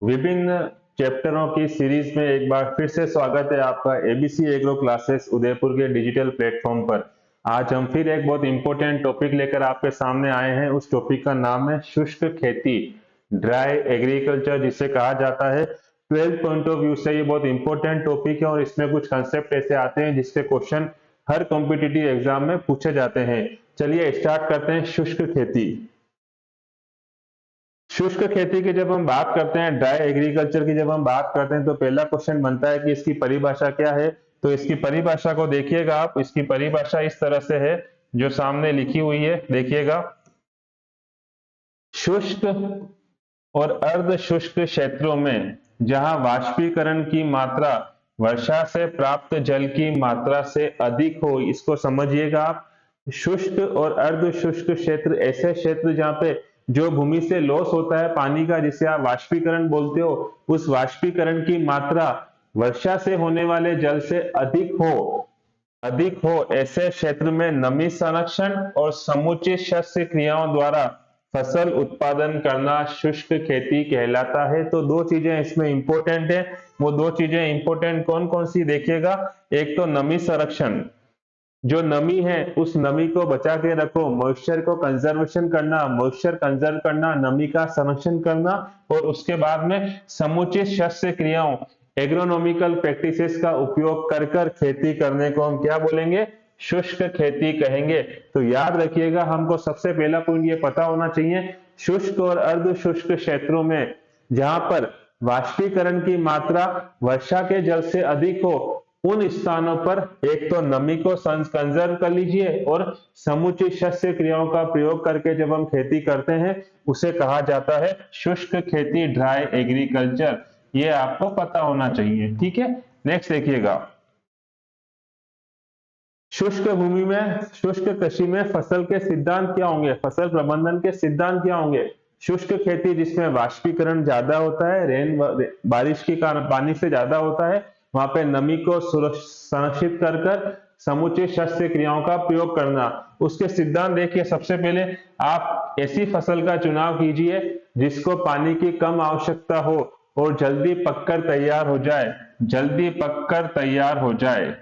विभिन्न चैप्टरों की सीरीज में एक बार फिर से स्वागत है आपका एबीसी एग्रो क्लासेस उदयपुर के डिजिटल प्लेटफॉर्म पर। आज हम फिर एक बहुत इंपॉर्टेंट टॉपिक लेकर आपके सामने आए हैं। उस टॉपिक का नाम है शुष्क खेती, ड्राई एग्रीकल्चर जिसे कहा जाता है। 12th पॉइंट ऑफ व्यू से ये बहुत इंपॉर्टेंट टॉपिक है और इसमें कुछ कंसेप्ट ऐसे आते हैं जिसके क्वेश्चन हर कॉम्पिटिटिव एग्जाम में पूछे जाते हैं। चलिए स्टार्ट करते हैं। शुष्क खेती। शुष्क खेती की जब हम बात करते हैं, ड्राई एग्रीकल्चर की जब हम बात करते हैं, तो पहला क्वेश्चन बनता है कि इसकी परिभाषा क्या है। तो इसकी परिभाषा को देखिएगा आप। इसकी परिभाषा इस तरह से है जो सामने लिखी हुई है, देखिएगा। शुष्क और अर्ध शुष्क क्षेत्रों में जहां वाष्पीकरण की मात्रा वर्षा से प्राप्त जल की मात्रा से अधिक हो, इसको समझिएगा आप। शुष्क और अर्ध शुष्क क्षेत्र ऐसे क्षेत्र जहां पे जो भूमि से लॉस होता है पानी का, जिसे आप वाष्पीकरण बोलते हो, उस वाष्पीकरण की मात्रा वर्षा से होने वाले जल से अधिक हो ऐसे क्षेत्र में नमी संरक्षण और समुचित शस्य क्रियाओं द्वारा फसल उत्पादन करना शुष्क खेती कहलाता है। तो दो चीजें इसमें इंपॉर्टेंट है। वो दो चीजें इंपॉर्टेंट कौन कौन सी, देखिएगा। एक तो नमी संरक्षण, जो नमी है उस नमी को बचा के रखो, मॉइस्चर को कंजर्वेशन करना, मॉइस्चर कंजर्व करना, नमी का संरक्षण करना। और उसके बाद में समुचित शस्य क्रियाओं, एग्रोनॉमिकल प्रैक्टिसेस का उपयोग कर कर खेती करने को हम क्या बोलेंगे, शुष्क खेती कहेंगे। तो याद रखिएगा, हमको सबसे पहला पॉइंट ये पता होना चाहिए, शुष्क और अर्ध शुष्क क्षेत्रों में जहां पर वाष्पीकरण की मात्रा वर्षा के जल से अधिक हो, उन स्थानों पर एक तो नमी को कंजर्व कर लीजिए और समुचित शस्य क्रियाओं का प्रयोग करके जब हम खेती करते हैं उसे कहा जाता है शुष्क खेती, ड्राई एग्रीकल्चर। ये आपको पता होना चाहिए, ठीक है। नेक्स्ट देखिएगा। शुष्क भूमि में, शुष्क कृषि में फसल के सिद्धांत क्या होंगे, फसल प्रबंधन के सिद्धांत क्या होंगे। शुष्क खेती जिसमें वाष्पीकरण ज्यादा होता है, बारिश के कारण पानी से ज्यादा होता है, वहां पे नमी को संरक्षित कर कर समुचित शस्य क्रियाओं का प्रयोग करना। उसके सिद्धांत देखिए। सबसे पहले आप ऐसी फसल का चुनाव कीजिए जिसको पानी की कम आवश्यकता हो और जल्दी पककर तैयार हो जाए, जल्दी पककर तैयार हो जाए।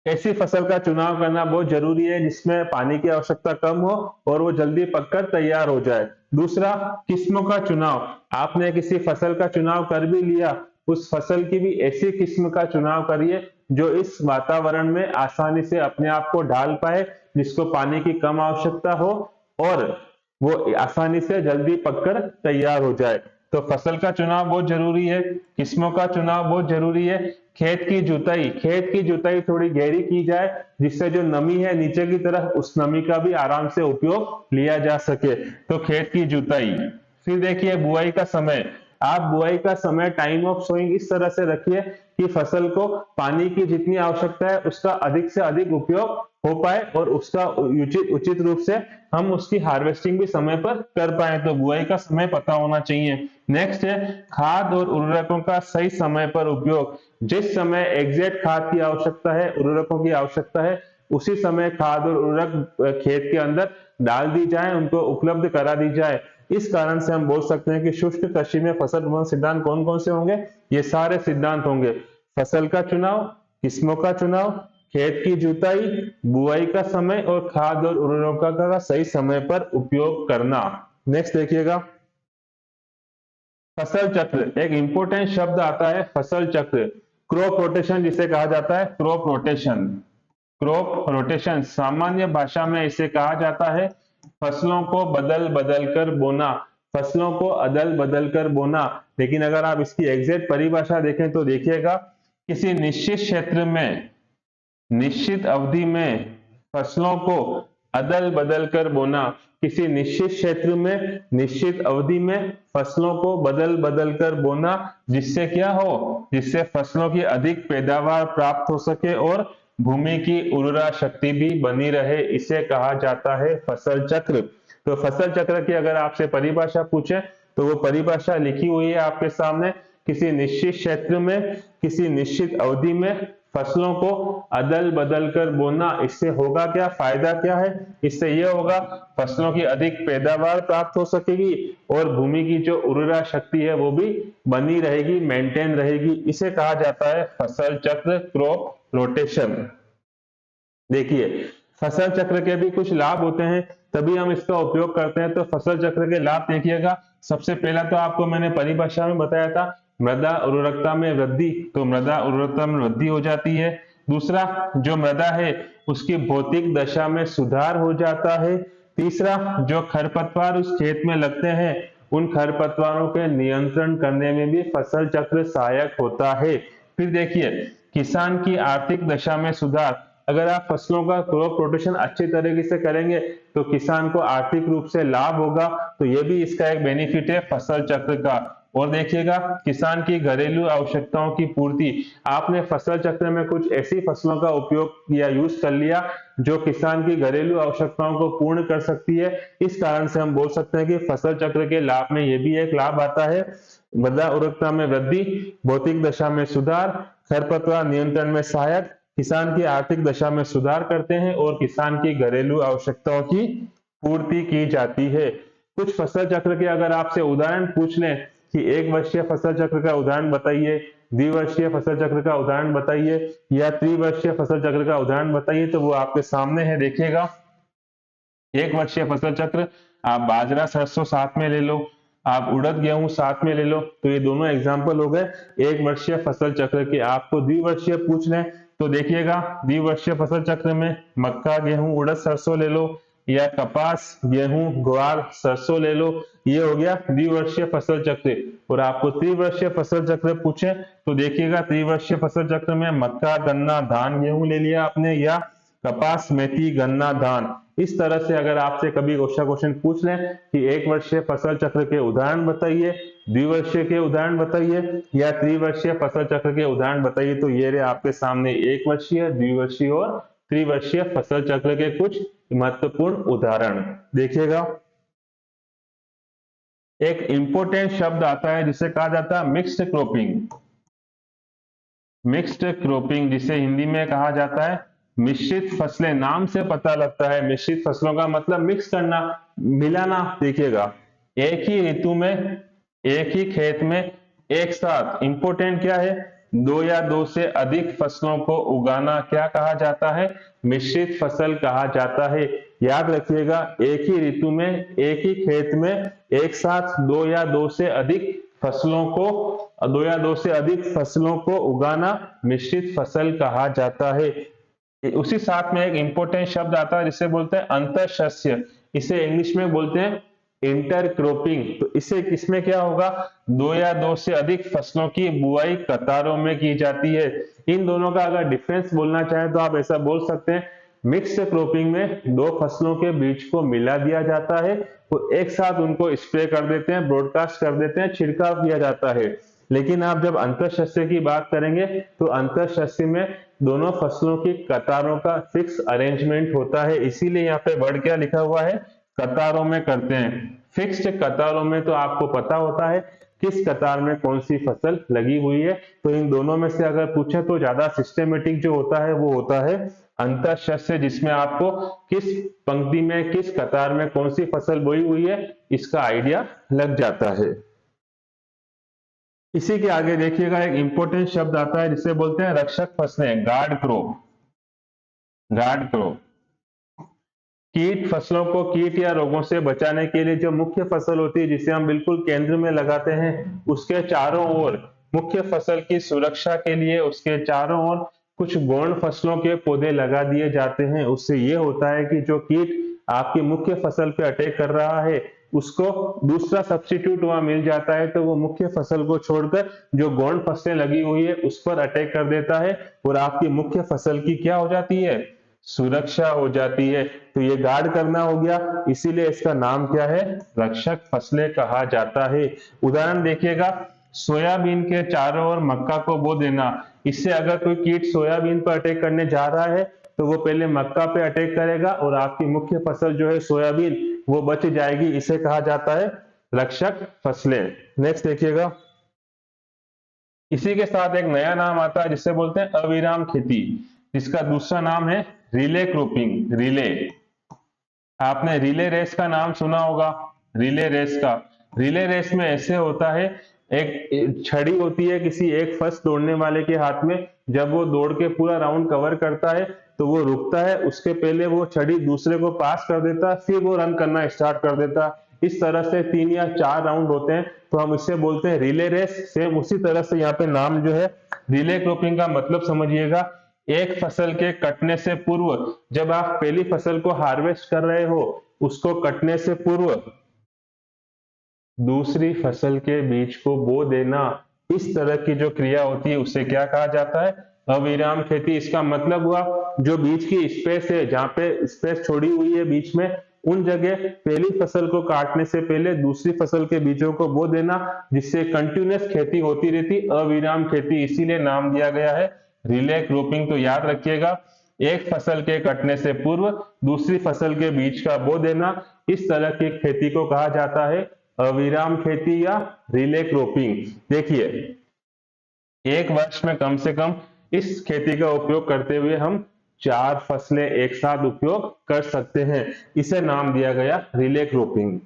ऐसी फसल का चुनाव करना बहुत जरूरी है जिसमें पानी की आवश्यकता कम हो और वो जल्दी पककर तैयार हो जाए। दूसरा, किस्मों का चुनाव। आपने किसी फसल का चुनाव कर भी लिया, उस फसल की भी ऐसी किस्म का चुनाव करिए जो इस वातावरण में आसानी से अपने आप को ढाल पाए, जिसको पानी की कम आवश्यकता हो और वो आसानी से जल्दी पककर तैयार हो जाए। तो फसल का चुनाव बहुत जरूरी है, किस्मों का चुनाव बहुत जरूरी है। खेत की जुताई थोड़ी गहरी की जाए जिससे जो नमी है नीचे की तरफ, उस नमी का भी आराम से उपयोग लिया जा सके। तो खेत की जुताई। फिर देखिए बुआई का समय। आप बुआई का समय, टाइम ऑफ सोइंग, इस तरह से रखिए कि फसल को पानी की जितनी आवश्यकता है उसका अधिक से अधिक उपयोग हो पाए और उसका उचित रूप से हम उसकी हार्वेस्टिंग भी समय पर कर पाए। तो बुआई का समय पता होना चाहिए। नेक्स्ट है खाद और उर्वरकों का सही समय पर उपयोग। जिस समय एग्जैक्ट खाद की आवश्यकता है, उर्वरकों की आवश्यकता है, उसी समय खाद और उर्वरक खेत के अंदर डाल दी जाए, उनको उपलब्ध करा दी जाए। इस कारण से हम बोल सकते हैं कि शुष्क कृषि में फसल प्रबंधन सिद्धांत कौन कौन से होंगे, ये सारे सिद्धांत होंगे। फसल का चुनाव, किस्मों का चुनाव, खेत की जुताई, बुआई का समय और खाद और उर्वरकों का सही समय पर उपयोग करना। नेक्स्ट देखिएगा। फसल चक्र, एक इंपॉर्टेंट शब्द आता है फसल चक्र। क्रॉप रोटेशन जिसे कहा जाता है, क्रॉप रोटेशन। क्रॉप रोटेशन सामान्य भाषा में इसे कहा जाता है फसलों को बदल बदल कर बोना, फसलों को अदल बदल कर बोना। लेकिन अगर आप इसकी एग्जैक्ट परिभाषा देखें तो देखिएगा, किसी निश्चित क्षेत्र में निश्चित अवधि में फसलों को अदल बदल कर बोना, किसी निश्चित क्षेत्र में निश्चित अवधि में फसलों को बदल बदल कर बोना, जिससे क्या हो, जिससे फसलों की अधिक पैदावार प्राप्त हो सके और भूमि की उर्वरा शक्ति भी बनी रहे, इसे कहा जाता है फसल चक्र। तो फसल चक्र की अगर आपसे परिभाषा पूछे तो वो परिभाषा लिखी हुई है आपके सामने। किसी निश्चित क्षेत्र में किसी निश्चित अवधि में फसलों को अदल बदल कर बोना। इससे होगा क्या, फायदा क्या है? इससे ये होगा फसलों की अधिक पैदावार प्राप्त हो सकेगी और भूमि की जो उर्वरा शक्ति है वो भी बनी रहेगी, मेंटेन रहेगी। इसे कहा जाता है फसल चक्र, क्रॉप रोटेशन। देखिए, फसल चक्र के भी कुछ लाभ होते हैं, तभी हम इसका उपयोग करते हैं। तो फसल चक्र के लाभ देखिएगा, सबसे पहला तो आपको मैंने परिभाषा में बताया था, मृदा उर्वरकता में वृद्धि, तो मृदा उर्वरकता में वृद्धि हो जाती है। दूसरा, जो मृदा है उसकी भौतिक दशा में सुधार हो जाता है। तीसरा, जो खरपतवार उस खेत में लगते हैं उन खरपतवारों के नियंत्रण करने में भी फसल चक्र सहायक होता है। फिर देखिए, किसान की आर्थिक दशा में सुधार, अगर आप फसलों का क्रॉप रोटेशन अच्छी तरीके से करेंगे तो किसान को आर्थिक रूप से लाभ होगा, तो ये भी इसका एक बेनिफिट है फसल चक्र का। और देखिएगा, किसान की घरेलू आवश्यकताओं की पूर्ति, आपने फसल चक्र में कुछ ऐसी फसलों का उपयोग या यूज कर लिया जो किसान की घरेलू आवश्यकताओं को पूर्ण कर सकती है। इस कारण से हम बोल सकते हैं कि फसल चक्र के लाभ में ये भी एक लाभ आता है, मृदा उर्वरकता में वृद्धि, भौतिक दशा में सुधार, खरपतवार नियंत्रण में सहायक, किसान की आर्थिक दशा में सुधार करते हैं और किसान की घरेलू आवश्यकताओं की पूर्ति की जाती है। कुछ फसल चक्र के अगर आपसे उदाहरण पूछ लें कि एक वर्षीय फसल चक्र का उदाहरण बताइए, द्विवर्षीय फसल चक्र का उदाहरण बताइए या त्रिवर्षीय फसल चक्र का उदाहरण बताइए, तो वो आपके सामने है। देखिएगा, एक वर्षीय फसल चक्र, आप बाजरा सरसों साथ में ले लो, आप उड़द गेहूं साथ में ले लो, तो ये दोनों एग्जाम्पल हो गए एक वर्षीय फसल चक्र के। आपको द्विवर्षीय पूछ लें तो देखिएगा, द्विवर्षीय फसल चक्र में मक्का गेहूं उड़द सरसों ले लो या कपास गेहूं ग्वार सरसों ले लो, ये हो गया द्विवर्षीय फसल चक्र। और आपको त्रिवर्षीय फसल चक्र पूछे तो देखिएगा, त्रिवर्षीय फसल चक्र में मक्का गन्ना धान गेहूं ले लिया आपने, या कपास मेथी गन्ना धान। इस तरह से अगर आपसे कभी क्वेश्चन पूछ लें कि एक वर्षीय फसल चक्र के उदाहरण बताइए, द्विवर्षीय के उदाहरण बताइए या त्रिवर्षीय फसल चक्र के उदाहरण बताइए, तो ये रहे आपके सामने एक वर्षीय, द्विवर्षीय और त्रिवर्षीय फसल चक्र के कुछ महत्वपूर्ण उदाहरण। देखिएगा, एक इंपॉर्टेंट शब्द आता है जिसे कहा जाता है मिक्स्ड क्रॉपिंग। मिक्स्ड क्रॉपिंग जिसे हिंदी में कहा जाता है मिश्रित फसलें। नाम से पता लगता है मिश्रित फसलों का मतलब मिक्स करना, मिलाना। देखिएगा, एक ही ऋतु में एक ही खेत में एक साथ, इंपॉर्टेंट क्या है, दो या दो से अधिक फसलों को उगाना क्या कहा जाता है, मिश्रित फसल कहा जाता है। याद रखिएगा, एक ही ऋतु में एक ही खेत में एक साथ दो या दो से अधिक फसलों को उगाना मिश्रित फसल कहा जाता है। उसी साथ में एक इंपॉर्टेंट शब्द आता है जिसे बोलते हैं अंतःशस्य, इसे इंग्लिश में बोलते हैं इंटरक्रॉपिंग। तो इसे किसमें क्या होगा, दो या दो से अधिक फसलों की बुआई कतारों में की जाती है। इन दोनों का अगर डिफरेंस बोलना चाहे तो आप ऐसा बोल सकते हैं, मिक्स्ड क्रॉपिंग में दो फसलों के बीज को मिला दिया जाता है, तो एक साथ उनको स्प्रे कर देते हैं, ब्रॉडकास्ट कर देते हैं, छिड़काव किया जाता है। लेकिन आप जब अंतःशस्य की बात करेंगे तो अंतःशस्य में दोनों फसलों की कतारों का फिक्स अरेंजमेंट होता है, इसीलिए यहाँ पे वर्ड क्या लिखा हुआ है, कतारों में करते हैं। फिक्स्ड कतारों में तो आपको पता होता है किस कतार में कौन सी फसल लगी हुई है, तो इन दोनों में से अगर पूछे तो ज्यादा सिस्टमेटिक जो होता है वो होता है अंतःशस्य, जिसमें आपको किस पंक्ति में किस कतार में कौन सी फसल बोई हुई है इसका आइडिया लग जाता है। इसी के आगे देखिएगा, एक इंपॉर्टेंट शब्द आता है जिसे बोलते हैं रक्षक फसलें, गार्ड क्रॉप। गार्ड क्रॉप, कीट फसलों को कीट या रोगों से बचाने के लिए जो मुख्य फसल होती है जिसे हम बिल्कुल केंद्र में लगाते हैं, उसके चारों ओर मुख्य फसल की सुरक्षा के लिए उसके चारों ओर कुछ गौण फसलों के पौधे लगा दिए जाते हैं। उससे ये होता है कि जो कीट आपकी मुख्य फसल पे अटैक कर रहा है उसको दूसरा सब्स्टिट्यूट वहां मिल जाता है, तो वो मुख्य फसल को छोड़कर जो गौण फसलें लगी हुई है उस पर अटैक कर देता है और आपकी मुख्य फसल की क्या हो जाती है, सुरक्षा हो जाती है। तो ये गार्ड करना हो गया, इसीलिए इसका नाम क्या है, रक्षक फसलें कहा जाता है। उदाहरण देखिएगा, सोयाबीन के चारों ओर मक्का को बो देना। इससे अगर कोई कीट सोयाबीन पर अटैक करने जा रहा है तो वो पहले मक्का पे अटैक करेगा और आपकी मुख्य फसल जो है सोयाबीन वो बच जाएगी, इसे कहा जाता है रक्षक फसलें। नेक्स्ट देखिएगा, इसी के साथ एक नया नाम आता है जिसे बोलते हैं अविराम खेती, जिसका दूसरा नाम है रिले क्रॉपिंग। रिले, आपने रिले रेस का नाम सुना होगा। रिले रेस का, रिले रेस में ऐसे होता है, एक छड़ी होती है किसी एक फर्स्ट दौड़ने वाले के हाथ में, जब वो दौड़ के पूरा राउंड कवर करता है तो वो रुकता है, उसके पहले वो छड़ी दूसरे को पास कर देता है, फिर वो रन करना स्टार्ट कर देता है। इस तरह से 3 या 4 राउंड होते हैं, तो हम इससे बोलते हैं रिले रेस। सेम उसी तरह से यहाँ पे नाम जो है रिले क्रॉपिंग का मतलब समझिएगा, एक फसल के कटने से पूर्व, जब आप पहली फसल को हार्वेस्ट कर रहे हो, उसको कटने से पूर्व दूसरी फसल के बीज को बो देना, इस तरह की जो क्रिया होती है उसे क्या कहा जाता है? अविराम खेती। इसका मतलब हुआ जो बीज की स्पेस है, जहां पे स्पेस छोड़ी हुई है बीच में, उन जगह पहली फसल को काटने से पहले दूसरी फसल के बीजों को बो देना, जिससे कंटिन्यूअस खेती होती रहती, अविराम खेती, इसीलिए नाम दिया गया है रिले क्रॉपिंग। तो याद रखिएगा, एक फसल के कटने से पूर्व दूसरी फसल के बीज का बो देना, इस तरह की खेती को कहा जाता है अविराम खेती या रिले क्रॉपिंग। देखिए, एक वर्ष में कम से कम इस खेती का उपयोग करते हुए हम 4 फसलें एक साथ उपयोग कर सकते हैं, इसे नाम दिया गया रिले क्रॉपिंग।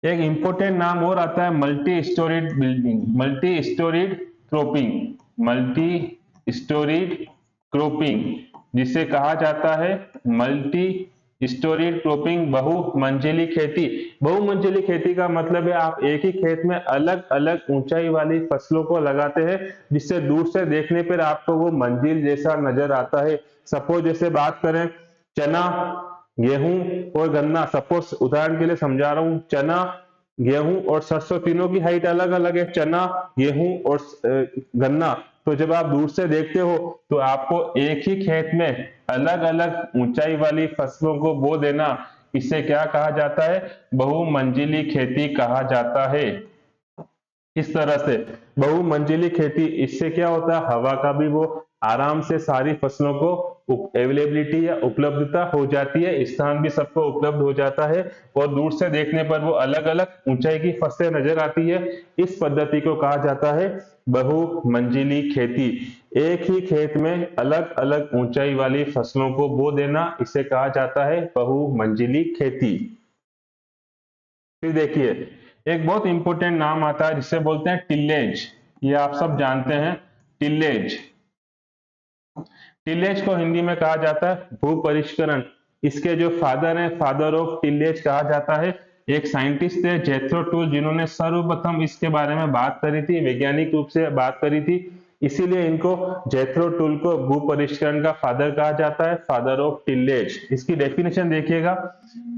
एक इंपॉर्टेंट नाम और आता है multi storeyed building, multi storeyed cropping, multi storeyed cropping, जिसे कहा जाता है मल्टी स्टोरीड क्रॉपिंग, बहुमंजिली खेती। बहुमंजिली खेती का मतलब है आप एक ही खेत में अलग अलग ऊंचाई वाली फसलों को लगाते हैं, जिससे दूर से देखने पर आपको वो मंजिल जैसा नजर आता है। सपोज जैसे बात करें चना, गेहूं और गन्ना, सपोज उदाहरण के लिए समझा रहा हूं, चना, गेहूं और सरसों तीनों की हाइट अलग अलग है, चना, गेहूं और गन्ना। तो जब आप दूर से देखते हो तो आपको एक ही खेत में अलग अलग ऊंचाई वाली फसलों को बो देना, इसे क्या कहा जाता है? बहुमंजिली खेती कहा जाता है। इस तरह से बहुमंजिली खेती, इससे क्या होता है, हवा का भी वो आराम से सारी फसलों को अवेलेबिलिटी या उपलब्धता हो जाती है, स्थान भी सबको उपलब्ध हो जाता है, और दूर से देखने पर वो अलग अलग ऊंचाई की फसलें नजर आती है। इस पद्धति को कहा जाता है बहुमंजिली खेती। एक ही खेत में अलग अलग ऊंचाई वाली फसलों को बो देना, इसे कहा जाता है बहुमंजिली खेती। फिर देखिए, एक बहुत इंपॉर्टेंट नाम आता है जिसे बोलते हैं टिल्लेज। ये आप सब जानते हैं, टिल्लेज। टिल्लेज को हिंदी में कहा जाता है भू परिष्करण। इसके जो फादर हैं, फादर ऑफ टिल्लेज कहा जाता है, एक साइंटिस्ट थे जेथरो टूल, जिन्होंने सर्वप्रथम इसके बारे में बात करी थी, वैज्ञानिक रूप से बात करी थी, इसीलिए इनको जेथरो टूल को भू परिष्करण का फादर कहा जाता है, फादर ऑफ टिल्लेज। इसकी डेफिनेशन देखिएगा,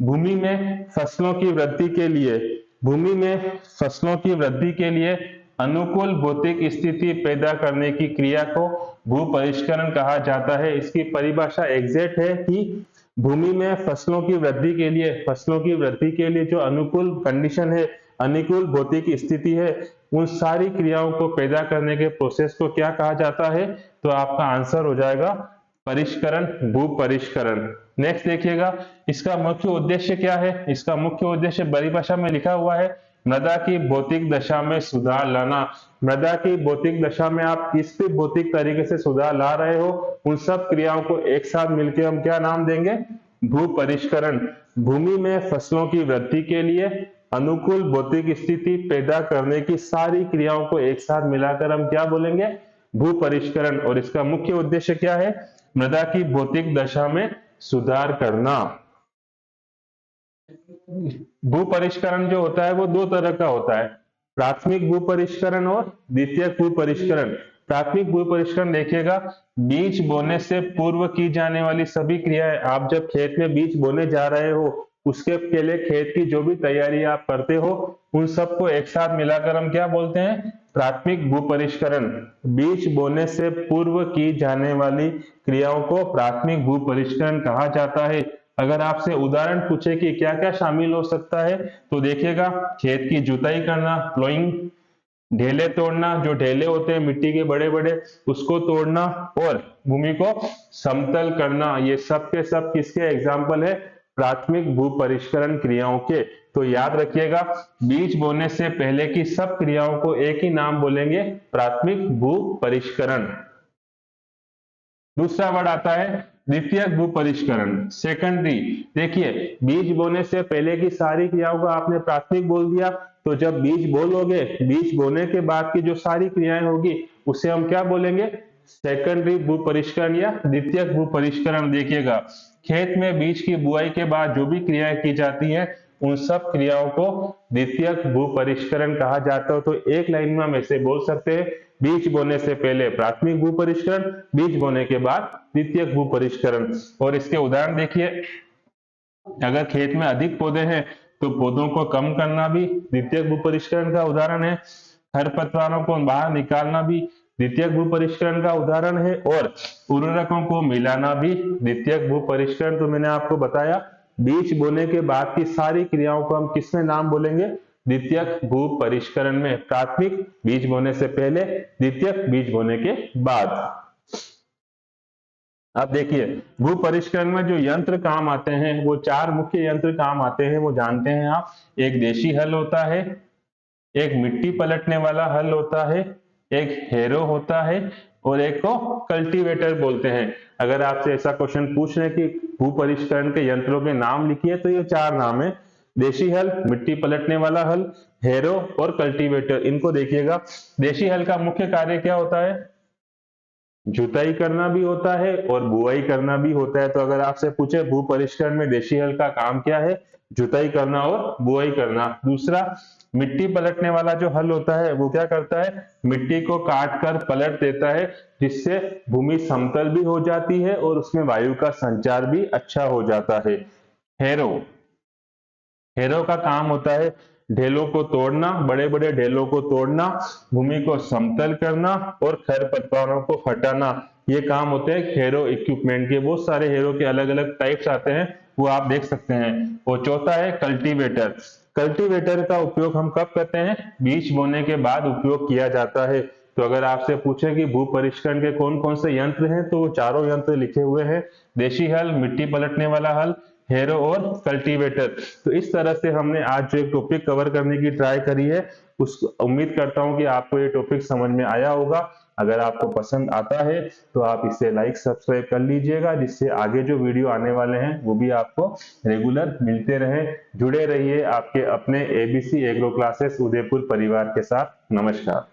भूमि में फसलों की वृद्धि के लिए, भूमि में फसलों की वृद्धि के लिए अनुकूल भौतिक स्थिति पैदा करने की क्रिया को भू परिष्करण कहा जाता है। इसकी परिभाषा एग्जैक्ट है कि भूमि में फसलों की वृद्धि के लिए, फसलों की वृद्धि के लिए जो अनुकूल कंडीशन है, अनुकूल भौतिक स्थिति है, उन सारी क्रियाओं को पैदा करने के प्रोसेस को क्या कहा जाता है? तो आपका आंसर हो जाएगा परिष्करण, भू परिष्करण। नेक्स्ट देखिएगा, इसका मुख्य उद्देश्य क्या है? इसका मुख्य उद्देश्य परिभाषा में लिखा हुआ है, मृदा की भौतिक दशा में सुधार लाना। मृदा की भौतिक दशा में आप किस भी भौतिक तरीके से सुधार ला रहे हो, उन सब क्रियाओं को एक साथ मिलकर हम क्या नाम देंगे? भू परिष्करण। भूमि में फसलों की वृद्धि के लिए अनुकूल भौतिक स्थिति पैदा करने की सारी क्रियाओं को एक साथ मिलाकर हम क्या बोलेंगे? भू परिष्करण। और इसका मुख्य उद्देश्य क्या है? मृदा की भौतिक दशा में सुधार करना। भू परिष्करण जो होता है वो 2 तरह का होता है, प्राथमिक भू परिष्करण और द्वितीयक भू परिष्करण। प्राथमिक भू परिष्करण देखिएगा, बीज बोने से पूर्व की जाने वाली सभी क्रियाएं, आप जब खेत में बीज बोने जा रहे हो उसके पहले खेत की जो भी तैयारी आप करते हो, उन सबको एक साथ मिलाकर हम क्या बोलते हैं? प्राथमिक भू परिष्करण। बीज बोने से पूर्व की जाने वाली क्रियाओं को प्राथमिक भू परिष्करण कहा जाता है। अगर आपसे उदाहरण पूछे कि क्या क्या शामिल हो सकता है, तो देखिएगा, खेत की जुताई करना, प्लोइंग, ढेले तोड़ना, जो ढेले होते हैं मिट्टी के बड़े बड़े, उसको तोड़ना, और भूमि को समतल करना, ये सब के सब किसके एग्जाम्पल है? प्राथमिक भू परिष्करण क्रियाओं के। तो याद रखिएगा, बीज बोने से पहले की सब क्रियाओं को एक ही नाम बोलेंगे, प्राथमिक भू परिष्करण। दूसरा वर्ड आता है द्वितीयक भू परिष्करण, सेकेंडरी। देखिए, बीज बोने से पहले की सारी क्रियाओं को आपने प्राथमिक बोल दिया, तो जब बीज बोलोगे, बीज बोने के बाद की जो सारी क्रियाएं होगी उसे हम क्या बोलेंगे, सेकेंडरी भू परिष्करण या द्वितीयक भू परिष्करण। देखिएगा, खेत में बीज की बुआई के बाद जो भी क्रियाएं की जाती हैं उन सब क्रियाओं को द्वितीयक भू परिष्करण कहा जाता है। तो एक लाइन में हम ऐसे बोल सकते हैं, बीज बोने से पहले प्राथमिक भू परिष्करण, बीज बोने के बाद द्वितीयक भू परिष्करण। और इसके उदाहरण देखिए, अगर खेत में अधिक पौधे हैं तो पौधों को कम करना भी द्वितीयक भू परिष्करण का उदाहरण है, खरपतवारों को बाहर निकालना भी द्वितीयक भू परिष्करण का उदाहरण है, और उर्वरकों को मिलाना भी द्वितीयक भू परिष्करण। तो मैंने आपको बताया, बीज बोने के बाद की सारी क्रियाओं को हम किसमें नाम बोलेंगे, द्वितीयक भू परिष्करण में। प्राथमिक बीज बोने से पहले, द्वितीयक बीज बोने के बाद। अब देखिए, भू परिष्करण में जो यंत्र काम आते हैं वो 4 मुख्य यंत्र काम आते हैं, वो जानते हैं आप। एक देशी हल होता है, एक मिट्टी पलटने वाला हल होता है, एक हैरो होता है, और एक को कल्टीवेटर बोलते हैं। अगर आपसे ऐसा क्वेश्चन पूछ रहे कि भू परिष्करण के यंत्रों के नाम लिखिए, तो ये 4 नाम है, देशी हल, मिट्टी पलटने वाला हल, हैरो और कल्टीवेटर। इनको देखिएगा, देशी हल का मुख्य कार्य क्या होता है, जुताई करना भी होता है और बुआई करना भी होता है। तो अगर आपसे पूछे भू परिष्करण में देशी हल का काम क्या है, जुताई करना और बुआई करना। दूसरा, मिट्टी पलटने वाला जो हल होता है वो क्या करता है, मिट्टी को काट कर पलट देता है, जिससे भूमि समतल भी हो जाती है और उसमें वायु का संचार भी अच्छा हो जाता है। हैरो, हैरो का काम होता है ढेलों को तोड़ना, बड़े बड़े ढेलों को तोड़ना, भूमि को समतल करना और खरपतवारों को हटाना। ये काम होते हैं हैरो इक्विपमेंट के। बहुत सारे हैरो के अलग अलग टाइप्स आते हैं, वो आप देख सकते हैं। और चौथा है कल्टीवेटर। कल्टीवेटर का उपयोग हम कब करते हैं, बीज बोने के बाद उपयोग किया जाता है। तो अगर आपसे पूछे कि भू परिष्करण के कौन कौन से यंत्र हैं, तो वो चारों यंत्र लिखे हुए हैं, देशी हल, मिट्टी पलटने वाला हल, हैरो और कल्टीवेटर। तो इस तरह से हमने आज जो एक टॉपिक कवर करने की ट्राई करी है, उस उम्मीद करता हूं कि आपको ये टॉपिक समझ में आया होगा। अगर आपको पसंद आता है तो आप इसे लाइक सब्सक्राइब कर लीजिएगा, जिससे आगे जो वीडियो आने वाले हैं वो भी आपको रेगुलर मिलते रहे। जुड़े रहिए आपके अपने ABC एग्रो क्लासेस उदयपुर परिवार के साथ। नमस्कार।